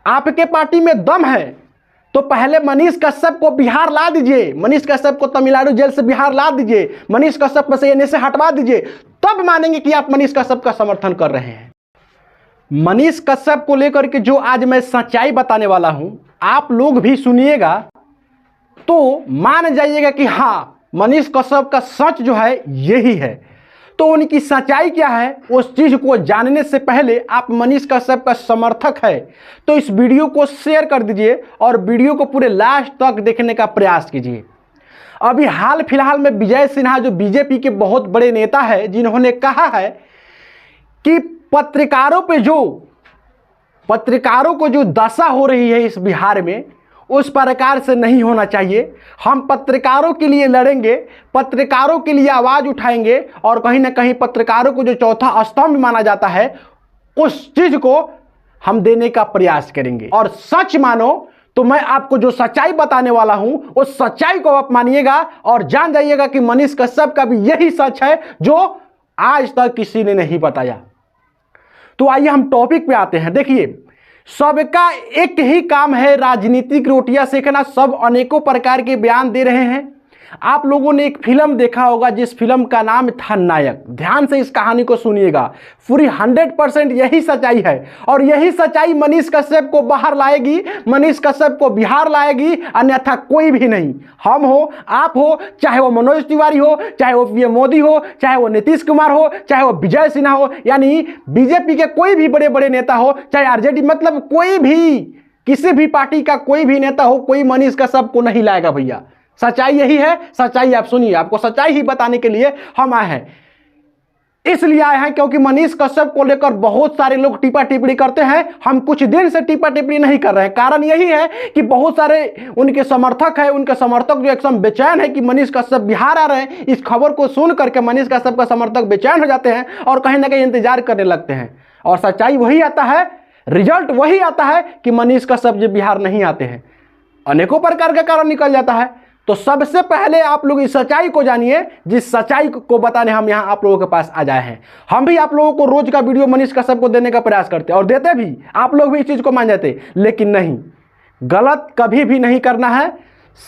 आपके पार्टी में दम है तो पहले मनीष कश्यप को बिहार ला दीजिए, मनीष कश्यप को तमिलनाडु जेल से बिहार ला दीजिए, मनीष कश्यप को एनए से हटवा दीजिए, तब मानेंगे कि आप मनीष कश्यप का समर्थन कर रहे हैं। मनीष कश्यप को लेकर के जो आज मैं सच्चाई बताने वाला हूं, आप लोग भी सुनिएगा तो मान जाइएगा कि हाँ, मनीष कश्यप का सच जो है यही है। तो उनकी सच्चाई क्या है, उस चीज को जानने से पहले आप मनीष कश्यप का समर्थक है तो इस वीडियो को शेयर कर दीजिए और वीडियो को पूरे लास्ट तक देखने का प्रयास कीजिए। अभी हाल फिलहाल में विजय सिन्हा जो बीजेपी के बहुत बड़े नेता है, जिन्होंने कहा है कि पत्रकारों को जो दशा हो रही है इस बिहार में, उस प्रकार से नहीं होना चाहिए। हम पत्रकारों के लिए लड़ेंगे, पत्रकारों के लिए आवाज उठाएंगे और कहीं ना कहीं पत्रकारों को जो चौथा स्तंभ माना जाता है उस चीज को हम देने का प्रयास करेंगे। और सच मानो तो मैं आपको जो सच्चाई बताने वाला हूं उस सच्चाई को आप मानिएगा और जान जाइएगा कि मनीष कश्यप का भी यही सच है जो आज तक किसी ने नहीं बताया। तो आइए हम टॉपिक पे आते हैं। देखिए, सबका एक ही काम है राजनीतिक रोटियां सेकना। सब अनेकों प्रकार के बयान दे रहे हैं। आप लोगों ने एक फिल्म देखा होगा जिस फिल्म का नाम था नायक। ध्यान से इस कहानी को सुनिएगा, पूरी 100% यही सच्चाई है और यही सच्चाई मनीष कश्यप को बाहर लाएगी, मनीष कश्यप को बिहार लाएगी, अन्यथा कोई भी नहीं। हम हो, आप हो, चाहे वो मनोज तिवारी हो, चाहे वो पीएम मोदी हो, चाहे वो नीतीश कुमार हो, चाहे वो विजय सिन्हा हो, यानी बीजेपी के कोई भी बड़े बड़े नेता हो, चाहे आरजेडी, मतलब कोई भी, किसी भी पार्टी का कोई भी नेता हो, कोई मनीष कश्यप को नहीं लाएगा भैया। सच्चाई यही है। सच्चाई आप सुनिए, आपको सच्चाई ही बताने के लिए हम आए हैं। इसलिए आए हैं क्योंकि मनीष कश्यप को लेकर बहुत सारे लोग टीपा टिप्पणी करते हैं। हम कुछ दिन से टीपा टिप्पणी नहीं कर रहे हैं। कारण यही है कि बहुत सारे उनके समर्थक हैं, उनके समर्थक जो एकदम बेचैन है कि मनीष कश्यप बिहार आ रहे हैं। इस खबर को सुन करके मनीष कश्यप का समर्थक बेचैन हो जाते हैं और कहीं ना कहीं इंतजार करने लगते हैं। और सच्चाई वही आता है, रिजल्ट वही आता है कि मनीष कश्यप जो बिहार नहीं आते हैं, अनेकों प्रकार के कारण निकल जाता है। तो सबसे पहले आप लोग इस सच्चाई को जानिए, जिस सच्चाई को बताने हम यहां आप लोगों के पास आ जाए हैं। हम भी आप लोगों को रोज का वीडियो मनीष कश्यप को देने का प्रयास करते और देते भी, आप लोग भी इस चीज को मान जाते, लेकिन नहीं, गलत कभी भी नहीं करना है।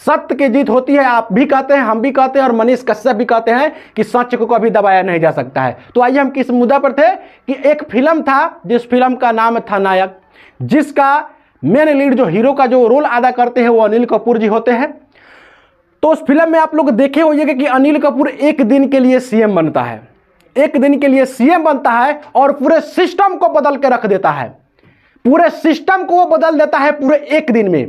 सत्य की जीत होती है। आप भी कहते हैं, हम भी कहते हैं और मनीष कश्यप भी कहते हैं कि सच को कभी दबाया नहीं जा सकता है। तो आइए हम किस मुद्दा पर थे कि एक फिल्म था जिस फिल्म का नाम था नायक, जिसका मेन लीड जो हीरो का जो रोल अदा करते हैं वो अनिल कपूर जी होते हैं। तो उस फिल्म में आप लोग देखे होंगे कि अनिल कपूर एक दिन के लिए सीएम बनता है, एक दिन के लिए सीएम बनता है और पूरे सिस्टम को बदल के रख देता है। पूरे सिस्टम को वो बदल देता है पूरे एक दिन में।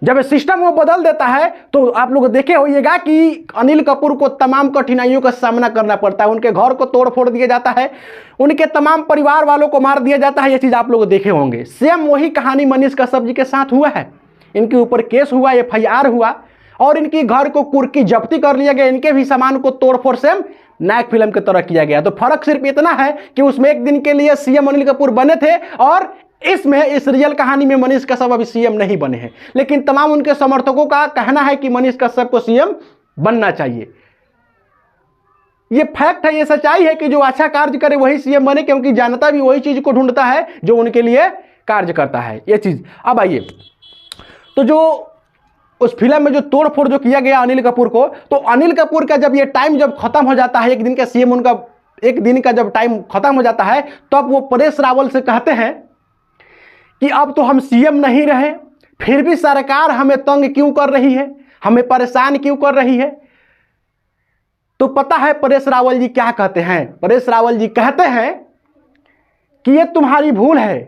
जब सिस्टम वो बदल देता है तो आप लोग देखे होइएगा कि अनिल कपूर को तमाम कठिनाइयों का सामना करना पड़ता है। उनके घर को तोड़ फोड़ दिया जाता है, उनके तमाम परिवार वालों को मार दिया जाता है। ये चीज आप लोग देखे होंगे। सेम वही कहानी मनीष कश्यप जी के साथ हुआ है। इनके ऊपर केस हुआ, FIR हुआ और इनकी घर को कुर्की जब्ती कर लिया गया। इनके भी सामान को तोड़फोड़ सेम नायक फिल्म की तरह किया गया। तो फर्क सिर्फ इतना है कि उसमें एक दिन के लिए सीएम अनिल कपूर बने थे और इसमें, इस रियल कहानी में मनीष कश्यप अभी सीएम नहीं बने हैं। लेकिन तमाम उनके समर्थकों का कहना है कि मनीष कश्यप को सीएम बनना चाहिए। ये फैक्ट है, ये सच्चाई है कि जो अच्छा कार्य करे वही सीएम बने, क्योंकि जनता भी वही चीज को ढूंढता है जो उनके लिए कार्य करता है। ये चीज। अब आइए, तो जो उस फिल्म में जो तोड़फोड़ जो किया गया अनिल कपूर को, तो अनिल कपूर का जब ये टाइम जब खत्म हो जाता है, एक दिन का सीएम उनका एक दिन का जब टाइम खत्म हो जाता है, तब वो परेश रावल से कहते हैं कि अब तो हम सीएम नहीं रहे, फिर भी सरकार हमें तंग क्यों कर रही है, हमें परेशान क्यों कर रही है। तो पता है परेश रावल जी क्या कहते हैं? परेश रावल जी कहते हैं कि ये तुम्हारी भूल है,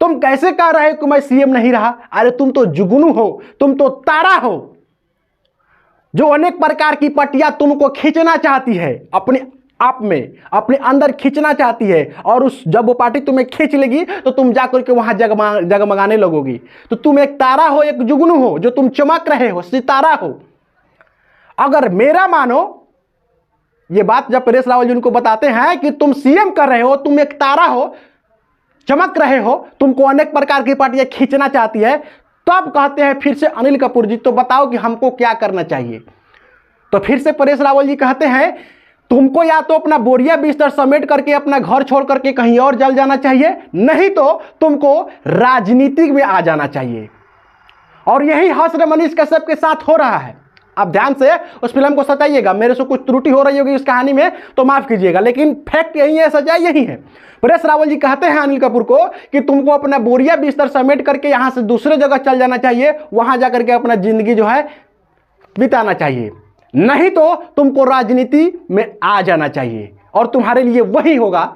तुम कैसे कह रहे हो कि मैं सीएम नहीं रहा? अरे तुम तो जुगनू हो, तुम तो तारा हो जो अनेक प्रकार की पट्टियां तुमको खींचना चाहती है, अपने आप में, अपने अंदर खींचना चाहती है। और उस जब वो पार्टी तुम्हें खींच लेगी तो तुम जाकर के वहां जगमगाने लगोगी। तो तुम एक तारा हो, एक जुगनू हो, जो तुम चमक रहे हो, सितारा हो। अगर मेरा मानो, ये बात जब परेश रावल जी उनको बताते हैं कि तुम सीएम कर रहे हो, तुम एक तारा हो, चमक रहे हो, तुमको अनेक प्रकार की पार्टियां खींचना चाहती है, तब कहते हैं फिर से अनिल कपूर जी, तो बताओ कि हमको क्या करना चाहिए। तो फिर से परेश रावल जी कहते हैं तुमको या तो अपना बोरिया बिस्तर समेट करके अपना घर छोड़ करके कहीं और चल जाना चाहिए, नहीं तो तुमको राजनीति में आ जाना चाहिए। और यही हश्र मनीष कश्यप के साथ हो रहा है। आप ध्यान से उस फिल्म को सचाइएगा, मेरे से कुछ त्रुटि हो रही होगी इस कहानी में तो माफ कीजिएगा, लेकिन फैक्ट यही है, सच्चाई यही है। परेश रावल जी कहते हैं अनिल कपूर को कि तुमको अपना बोरिया बिस्तर समेट करके यहां से दूसरे जगह चल जाना चाहिए, वहां जाकर के अपना जिंदगी जो है बिताना चाहिए, नहीं तो तुमको राजनीति में आ जाना चाहिए। और तुम्हारे लिए वही होगा,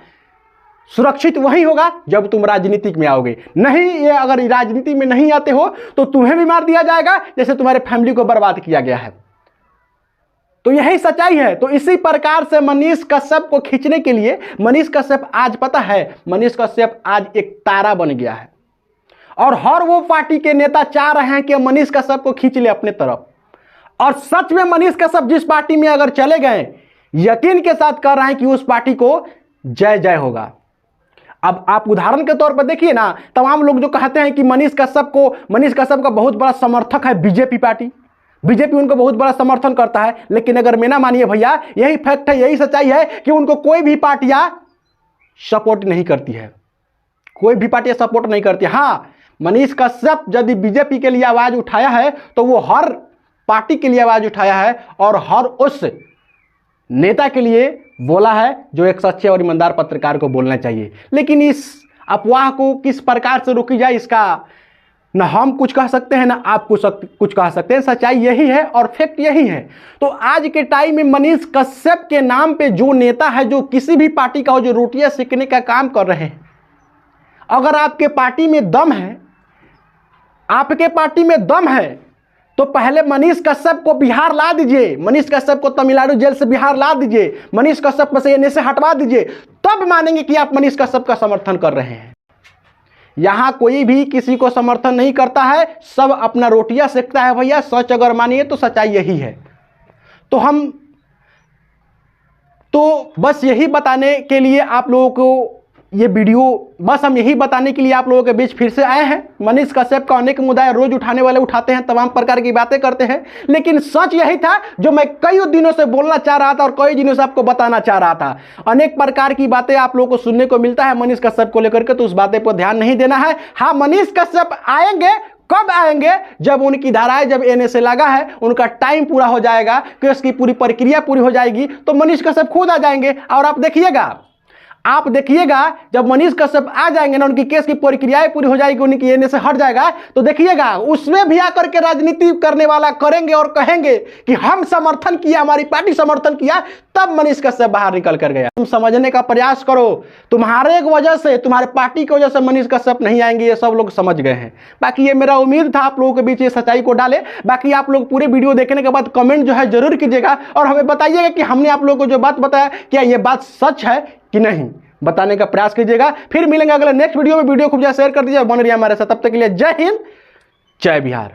सुरक्षित वही होगा जब तुम राजनीति में आओगे। नहीं, ये अगर राजनीति में नहीं आते हो तो तुम्हें भी मार दिया जाएगा जैसे तुम्हारे फैमिली को बर्बाद किया गया है। तो यही सच्चाई है। तो इसी प्रकार से मनीष कश्यप को खींचने के लिए मनीष कश्यप आज पता है, मनीष कश्यप आज एक तारा बन गया है और हर वो पार्टी के नेता चाह रहे हैं कि मनीष कश्यप को खींच ले अपने तरफ। और सच में मनीष कश्यप जिस पार्टी में अगर चले गए, यकीन के साथ कह रहे हैं कि उस पार्टी को जय जय होगा। अब आप उदाहरण के तौर पर देखिए ना, तमाम लोग जो कहते हैं कि मनीष कश्यप का बहुत बड़ा समर्थक है बीजेपी पार्टी, बीजेपी उनको बहुत बड़ा समर्थन करता है, लेकिन अगर मैं ना मानिए भैया, यही फैक्ट है, यही सच्चाई है कि उनको कोई भी पार्टियां सपोर्ट नहीं करती है, कोई भी पार्टियां सपोर्ट नहीं करती। हाँ, मनीष कश्यप यदि बीजेपी के लिए आवाज उठाया है तो वो हर पार्टी के लिए आवाज उठाया है और हर उस नेता के लिए बोला है जो एक सच्चे और ईमानदार पत्रकार को बोलना चाहिए। लेकिन इस अफवाह को किस प्रकार से रोकी जाए, इसका न हम कुछ कह सकते हैं, ना आप कुछ कह सकते हैं। सच्चाई यही है और फैक्ट यही है। तो आज के टाइम में मनीष कश्यप के नाम पे जो नेता है, जो किसी भी पार्टी का हो, जो रोटियां सेकने का काम कर रहे हैं, अगर आपके पार्टी में दम है, आपके पार्टी में दम है तो पहले मनीष कश्यप को बिहार ला दीजिए, मनीष कश्यप को तमिलनाडु जेल से बिहार ला दीजिए, मनीष कश्यप को एनए से हटवा दीजिए, तब मानेंगे कि आप मनीष कश्यप का समर्थन कर रहे हैं। यहां कोई भी किसी को समर्थन नहीं करता है, सब अपना रोटियां सेकता है भैया। सच अगर मानिए तो सच्चाई यही है। तो बस यही बताने के लिए आप लोगों को ये वीडियो, बस हम यही बताने के लिए आप लोगों के बीच फिर से आए हैं। मनीष कश्यप का अनेक मुद्दा है, रोज उठाने वाले उठाते हैं, तमाम प्रकार की बातें करते हैं, लेकिन सच यही था जो मैं कई दिनों से बोलना चाह रहा था और कई दिनों से आपको बताना चाह रहा था। अनेक प्रकार की बातें आप लोगों को सुनने को मिलता है मनीष कश्यप को लेकर के, तो उस बातें पर ध्यान नहीं देना है। हाँ, मनीष कश्यप आएंगे, कब आएंगे? जब उनकी धाराएं, जब एनए से लगा है, उनका टाइम पूरा हो जाएगा, केस की पूरी प्रक्रिया पूरी हो जाएगी, तो मनीष कश्यप खुद आ जाएंगे। और आप देखिएगा जब मनीष कश्यप आ जाएंगे ना, उनकी केस की प्रक्रियाएं पूरी हो जाएगी, उनकी एनए से हट जाएगा, तो देखिएगा उसमें भी आकर के राजनीति करने वाला करेंगे और कहेंगे कि हम समर्थन किया, हमारी पार्टी समर्थन किया, तब मनीष कश्यप बाहर निकल कर गया। तुम समझने का प्रयास करो, तुम्हारे एक वजह से, तुम्हारे पार्टी की वजह से मनीष कश्यप नहीं आएंगे, ये सब लोग समझ गए हैं। बाकी ये मेरा उम्मीद था आप लोगों के बीच ये सच्चाई को डाले। बाकी आप लोग पूरे वीडियो देखने के बाद कमेंट जो है जरूर कीजिएगा और हमें बताइएगा कि हमने आप लोगों को जो बात बताया क्या ये बात सच है कि नहीं, बताने का प्रयास कीजिएगा। फिर मिलेंगे अगले नेक्स्ट वीडियो में। वीडियो खूब ज्यादा शेयर कर दीजिए, बन रही है हमारे साथ। तब तक के लिए जय हिंद, जय बिहार।